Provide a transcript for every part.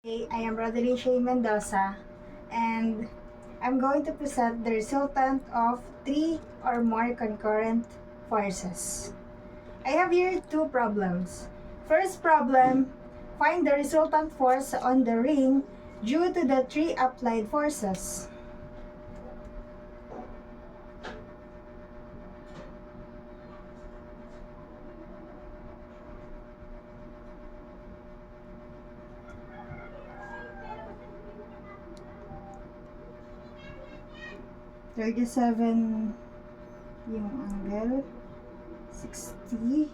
Hey, I am Rodeline Shay Mendoza, and I'm going to present the resultant of three or more concurrent forces. I have here two problems. First problem, find the resultant force on the ring due to the three applied forces. "37" yung angle, 60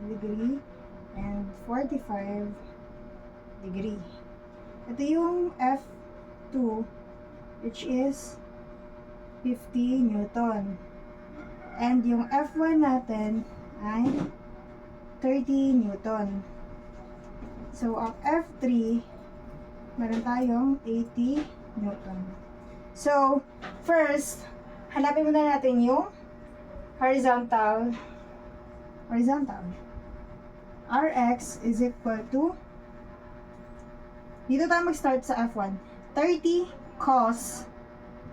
degree, and 45 degree. Ito yung F2, which is 50 Newton. And yung F1 natin ay 30 Newton. So, ang F3, meron tayong 80 Newton. So, first, hanapin muna natin yung horizontal. Rx is equal to, dito tayo mag-start sa F1. 30 cos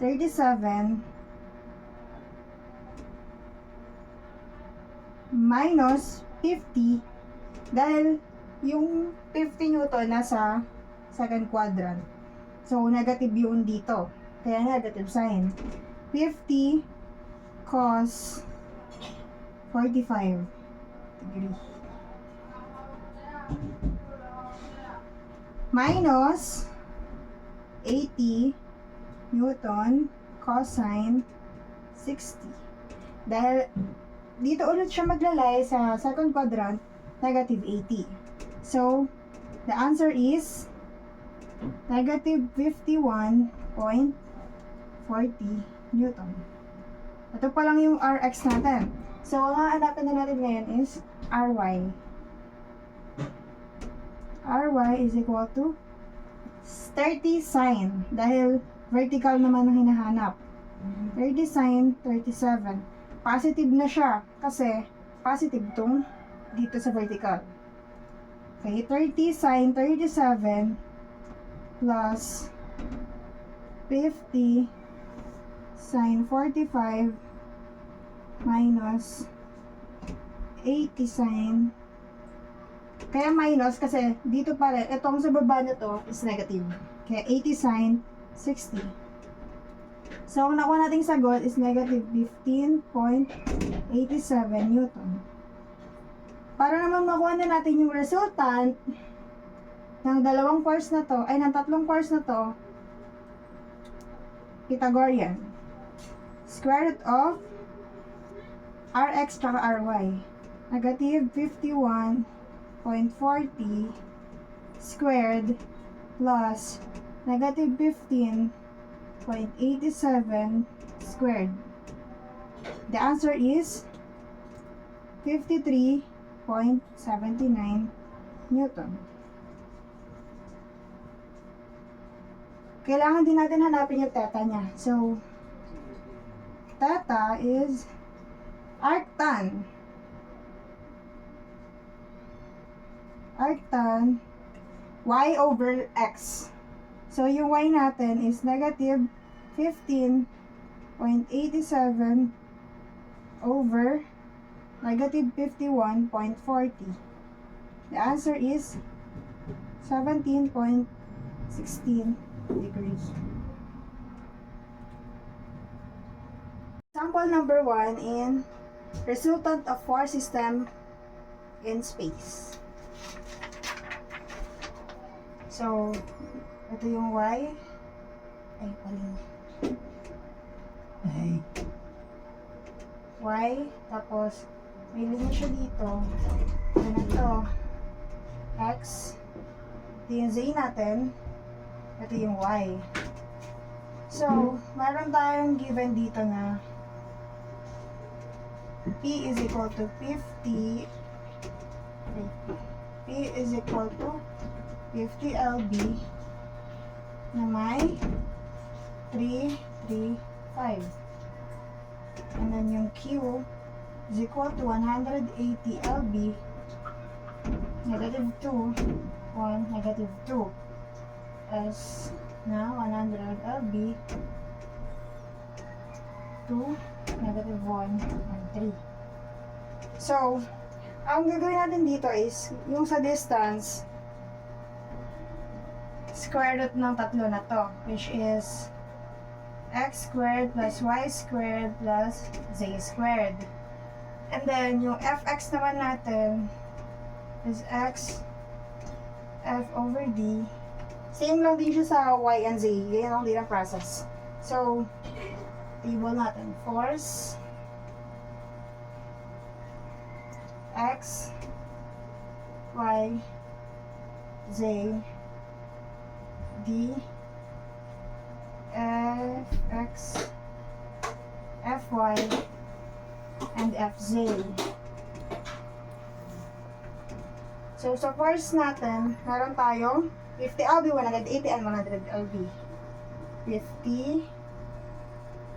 37 minus 50, dahil yung 50 Newton nasa second quadrant. So, negative yun dito. Kaya negative sign. 50 cos 45 degree. Minus 80 Newton cosine 60. Dahil dito ulit siya maglalay sa second quadrant, negative 80. So, the answer is negative 51.40 Newton. Ito pa lang yung Rx natin. So, ang hahanapin na natin ngayon is Ry. Ry is equal to 30 sine. Dahil vertical naman ang hinahanap. 30 sine 37. Positive na siya kasi positive tong dito sa vertical. Okay, 30 sine 37 plus 50 sine 45 minus 80 sine. Kaya minus kasi dito pa rin, itong sa baba na to is negative. Kaya 80 sine 60. So, ang nakuha nating sagot is negative 15.87 Newton. Para naman makuha na natin yung resultant ng dalawang force na to, ay ng tatlong force na to, Pythagorean. Square root of Rx tsaka Ry. Negative 51.40 squared plus negative 15.87 squared. The answer is 53.79 Newton. Kailangan din natin hanapin yung theta niya. So, theta is arctan y over x. So, yung y natin is negative 15.87 over negative 51.40. The answer is 17.16 degrees. Example number 1 in resultant of force system in space. So, ito yung y. Ay, paling. Y, tapos may linya siya dito. Ano to? X. Ito yung z natin. Ito yung y. So, meron tayong given dito na P is equal to 50. P is equal to 50 lb na may 3, 3, 5. And then yung Q is equal to 180 lb, negative 2, 1, negative 2. S na 100 LB to negative 1 and 3. So, ang gagawin natin dito is, yung sa distance, square root ng tatlo na to, which is x squared plus y squared plus z squared. And then, yung fx naman natin is x f over d. Same lang din siya sa y and z. Ganyan lang din ang process. So, table natin. Force x y z d fx fy and fz. So, sa force natin, meron tayong 50 lb, 180 and 100 lb. 50,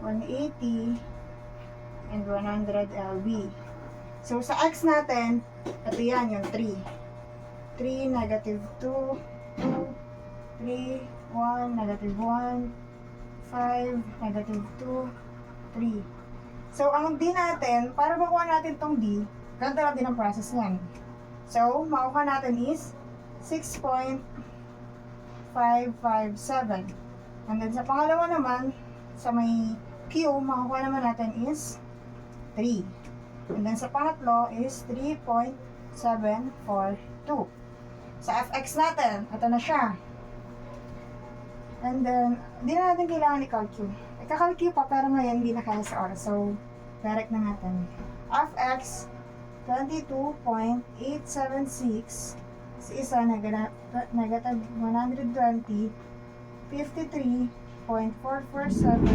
180, and 100 lb. So, sa x natin, ito yan, yung 3. 3, negative 2, 2, 3, 1, negative 1, 5, negative 2, 3. So, ang d natin, para makuha natin tong d, ganito lang din ang process niyan. So, makuha natin is 6.557. And then, sa pangalawa naman, sa may q, makuha naman natin is 3. And then, sa pangatlo is 3.742. Sa fx natin, ito na siya. And then, hindi na natin kailangan i-calculate. Ika-calculate pa, pero ngayon hindi na kaya sa oras. So, direct na natin. fx, 22.876. Sa isa, negative 120. 53.447.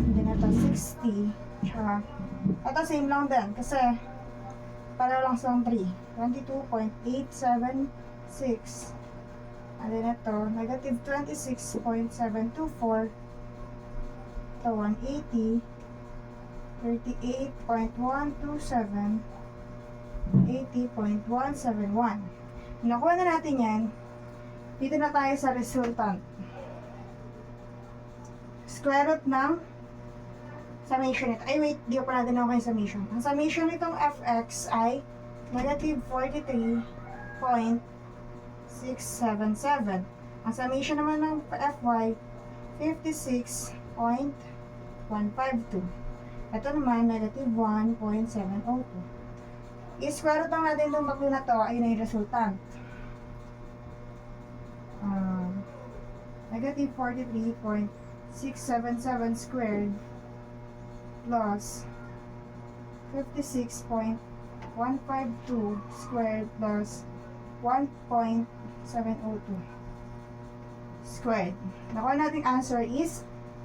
Hindi na ito, 60. Tsaka, ito same lang din. Kasi, pareho lang silang 3. 22.876. And then ito, negative 26.724. Ito, 180. 38.127. 80.171. Nakuha na natin yan. Dito na tayo sa resultant. Square root ng summation nito. Ay wait, di pa natin nakuha yung summation. Ang summation nitong fx ay negative 43.677. Ang summation naman ng fy, 56.152. Ito naman, negative 1.702. I-square root lang natin itong tatlo na to, ayun na yung resultant. Negative 43.677 squared plus 56.152 squared plus 1.702 squared. Nakuha nating answer is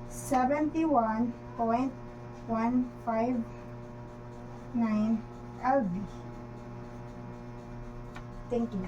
71.159 lb. Thank you.